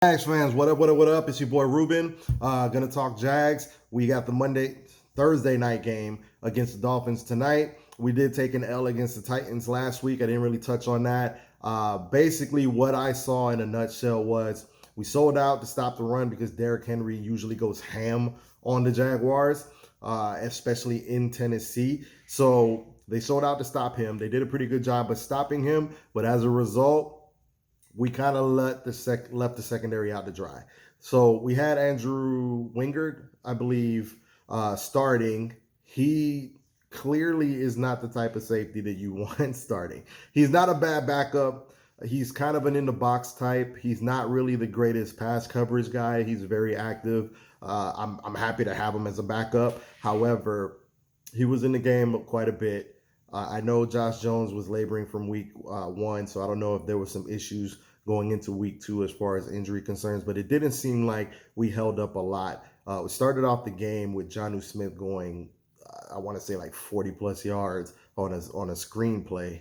Jags fans, what up, what up, what up? It's your boy Ruben. Gonna talk Jags. We got the Thursday night game against the Dolphins tonight. We did take an L against the Titans last week. I didn't really touch on that. Basically, what I saw in a nutshell was we sold out to stop the run because Derrick Henry usually goes ham on the Jaguars, especially in Tennessee. So they sold out to stop him. They did a pretty good job of stopping him, but as a result, we kind of left the secondary out to dry. So we had Andrew Wingard, I believe, starting. He clearly is not the type of safety that you want starting. He's not a bad backup. He's kind of an in the box type. He's not really the greatest pass coverage guy. He's very active. I'm happy to have him as a backup. However, he was in the game quite a bit. I know Josh Jones was laboring from week one, so I don't know if there were some issues going into week two as far as injury concerns, but it didn't seem like we held up a lot. We started off the game with Jonnu Smith going, I want to say like 40 plus yards on a screenplay.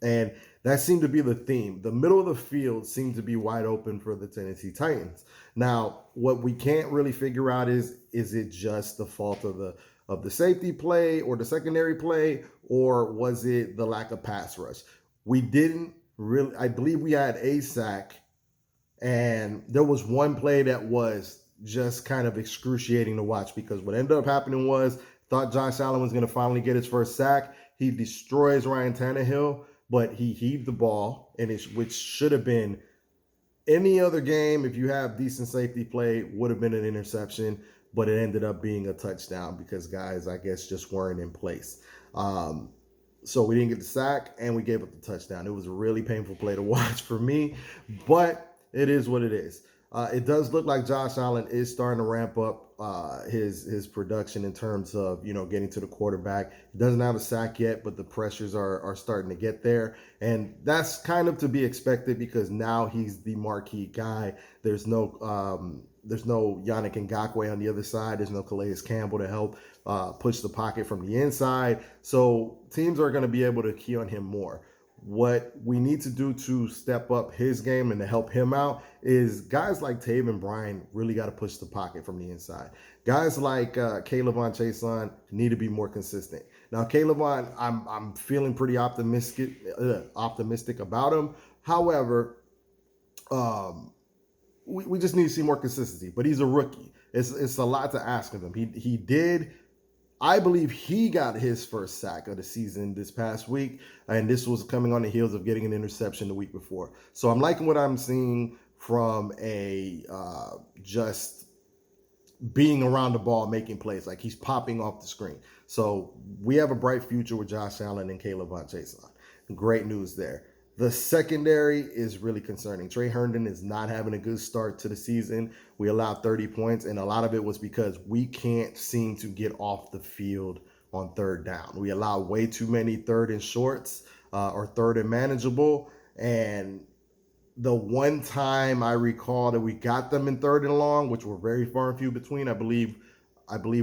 And that seemed to be the theme. The middle of the field seemed to be wide open for the Tennessee Titans. Now, what we can't really figure out is it just the fault of the safety play or the secondary play, or was it the lack of pass rush? We didn't really, I believe we had a sack, and there was one play that was just kind of excruciating to watch because what ended up happening was thought Josh Allen was going to finally get his first sack. He destroys Ryan Tannehill, but he heaved the ball, which should have been any other game. If you have decent safety play, would have been an interception, but it ended up being a touchdown because guys, I guess, just weren't in place. So we didn't get the sack, and we gave up the touchdown. It was a really painful play to watch for me, but it is what it is. It does look like Josh Allen is starting to ramp up his production in terms of getting to the quarterback. He doesn't have a sack yet, but the pressures are starting to get there, and that's kind of to be expected because now he's the marquee guy. There's no Yannick Ngakoue on the other side. There's no Calais Campbell to help push the pocket from the inside. So teams are going to be able to key on him more. What we need to do to step up his game and to help him out is guys like Taven Bryan really got to push the pocket from the inside. Guys like K'Lavon Chaisson need to be more consistent. Now, K'Lavon, I'm feeling pretty optimistic about him. However, we just need to see more consistency. But he's a rookie. It's a lot to ask of him. He did. I believe he got his first sack of the season this past week, and this was coming on the heels of getting an interception the week before. So I'm liking what I'm seeing from just being around the ball, making plays. Like he's popping off the screen. So we have a bright future with Josh Allen and K'Lavon Chaisson. Great news there. The secondary is really concerning. Trey Herndon is not having a good start to the season. We allowed 30 points, and a lot of it was because we can't seem to get off the field on third down. We allow way too many third and shorts or third and manageable. And the one time I recall that we got them in third and long, which were very far and few between, I believe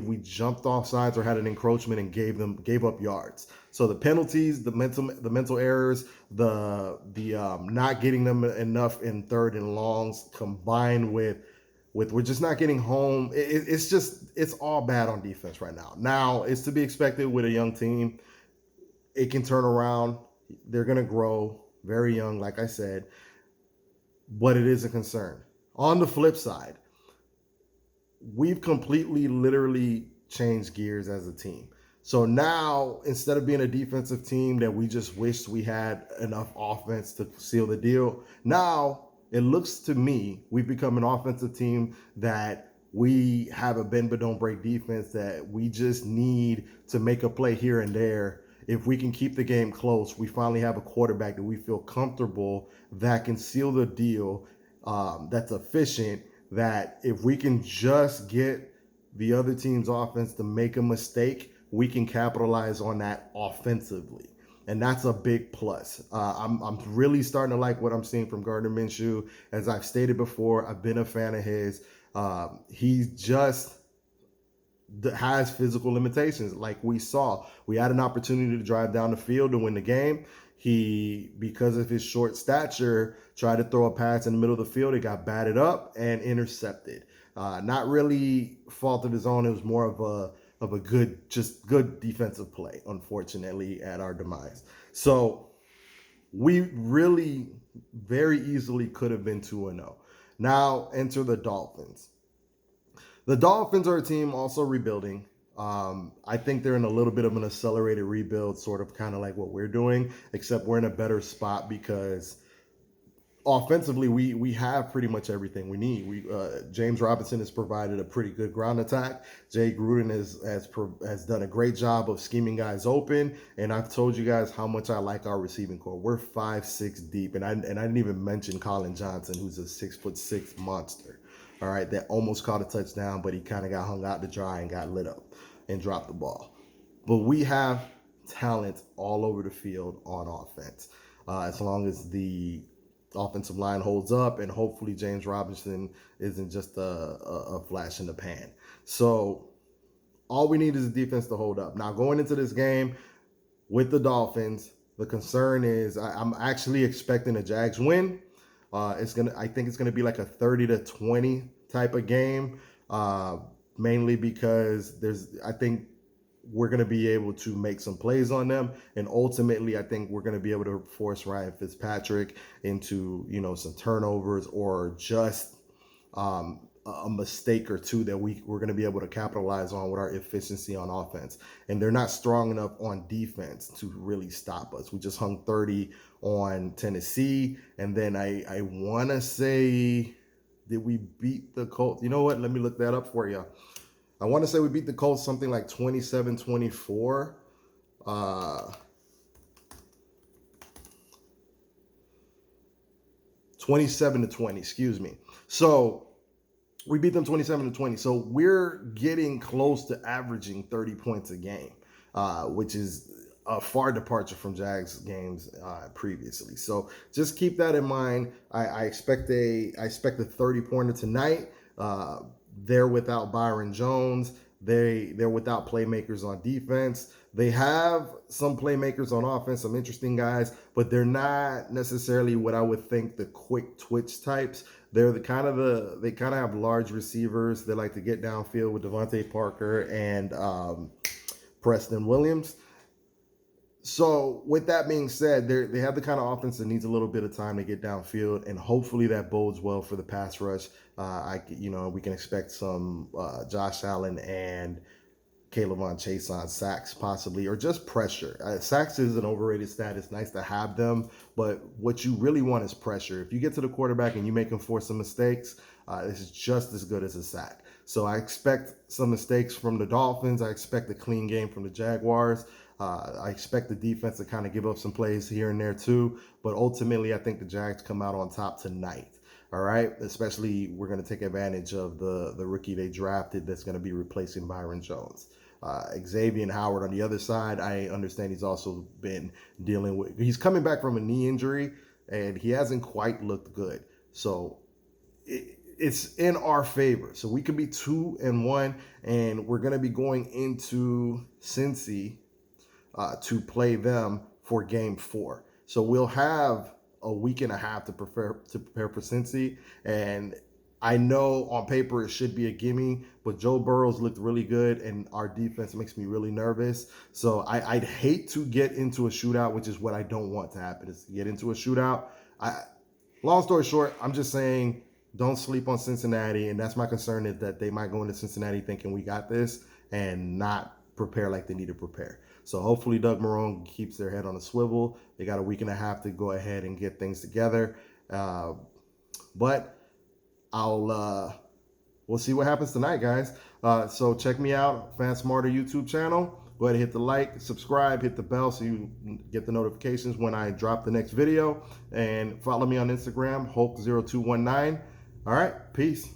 we jumped off sides or had an encroachment and gave up yards. So the penalties, the mental errors, the not getting them enough in third and longs, combined with we're just not getting home. It's all bad on defense right now. Now it's to be expected with a young team. It can turn around. They're gonna grow very young, like I said, but it is a concern. On the flip side, we've completely, literally changed gears as a team. So now, instead of being a defensive team that we just wished we had enough offense to seal the deal, now it looks to me we've become an offensive team that we have a bend but don't break defense that we just need to make a play here and there. If we can keep the game close, we finally have a quarterback that we feel comfortable that can seal the deal, that's efficient, that if we can just get the other team's offense to make a mistake, we can capitalize on that offensively. And that's a big plus. I'm really starting to like what I'm seeing from Gardner Minshew. As I've stated before, I've been a fan of his. He just has physical limitations like we saw. We had an opportunity to drive down the field to win the game. He, because of his short stature, tried to throw a pass in the middle of the field. It got batted up and intercepted. Not really fault of his own. It was more of a good defensive play, unfortunately, at our demise. So we really very easily could have been 2-0. Now enter the Dolphins. The Dolphins are a team also rebuilding. I think they're in a little bit of an accelerated rebuild, sort of kind of like what we're doing, except we're in a better spot because offensively we have pretty much everything we need. James Robinson has provided a pretty good ground attack. Jay Gruden has done a great job of scheming guys open, and I've told you guys how much I like our receiving core. We're 5'6" deep, and I didn't even mention Colin Johnson, who's a 6'6" monster. All right, that almost caught a touchdown, but he kind of got hung out to dry and got lit up and dropped the ball. But we have talent all over the field on offense, as long as the offensive line holds up, and hopefully James Robinson isn't just a flash in the pan. So all we need is the defense to hold up. Now, going into this game with the Dolphins, the concern is I'm actually expecting a Jags win. I think it's gonna be like a 30-20 type of game, mainly because I think we're going to be able to make some plays on them, and ultimately I think we're going to be able to force Ryan Fitzpatrick into some turnovers, or just a mistake or two that we're going to be able to capitalize on with our efficiency on offense. And they're not strong enough on defense to really stop us. We just hung 30 on Tennessee, and then I want to say, did we beat the Colts? You know what? Let me look that up for you. I want to say we beat the Colts something like 27-24. 27-20, excuse me. So we beat them 27-20. So we're getting close to averaging 30 points a game, which is a far departure from Jags games previously. So just keep that in mind. I expect a 30-pointer tonight. They're without Byron Jones. They're without playmakers on defense. They have some playmakers on offense, some interesting guys, but they're not necessarily what I would think the quick twitch types. They kind of have large receivers. They like to get downfield with Devontae Parker and Preston Williams. So with that being said, they have the kind of offense that needs a little bit of time to get downfield, and hopefully that bodes well for the pass rush. We can expect some Josh Allen and Kayvon Chase on sacks possibly, or just pressure. Sacks is an overrated stat. It's nice to have them, but what you really want is pressure. If you get to the quarterback and you make him force some mistakes, this is just as good as a sack. So I expect some mistakes from the Dolphins. I expect a clean game from the Jaguars. I expect the defense to kind of give up some plays here and there too, but ultimately I think the Jags come out on top tonight. All right, especially we're going to take advantage of the rookie they drafted that's going to be replacing Byron Jones. Xavier Howard on the other side, I understand he's also been he's coming back from a knee injury, and he hasn't quite looked good. So it's in our favor. So we could be 2-1, and we're going to be going into Cincy to play them for game 4. So we'll have a week and a half to prepare for Cincy, and I know on paper it should be a gimme, but Joe Burrow's looked really good, and our defense makes me really nervous. So I'd hate to get into a shootout, which is what I don't want to happen, is to get into a shootout. Long story short, I'm just saying don't sleep on Cincinnati, and that's my concern, is that they might go into Cincinnati thinking we got this and not prepare like they need to prepare. So hopefully Doug Marrone keeps their head on a swivel. They got a week and a half to go ahead and get things together. But we'll see what happens tonight, guys. So check me out, Fan Smarter YouTube channel. Go ahead and hit the like, subscribe, hit the bell so you get the notifications when I drop the next video. And follow me on Instagram, Hulk0219. All right, peace.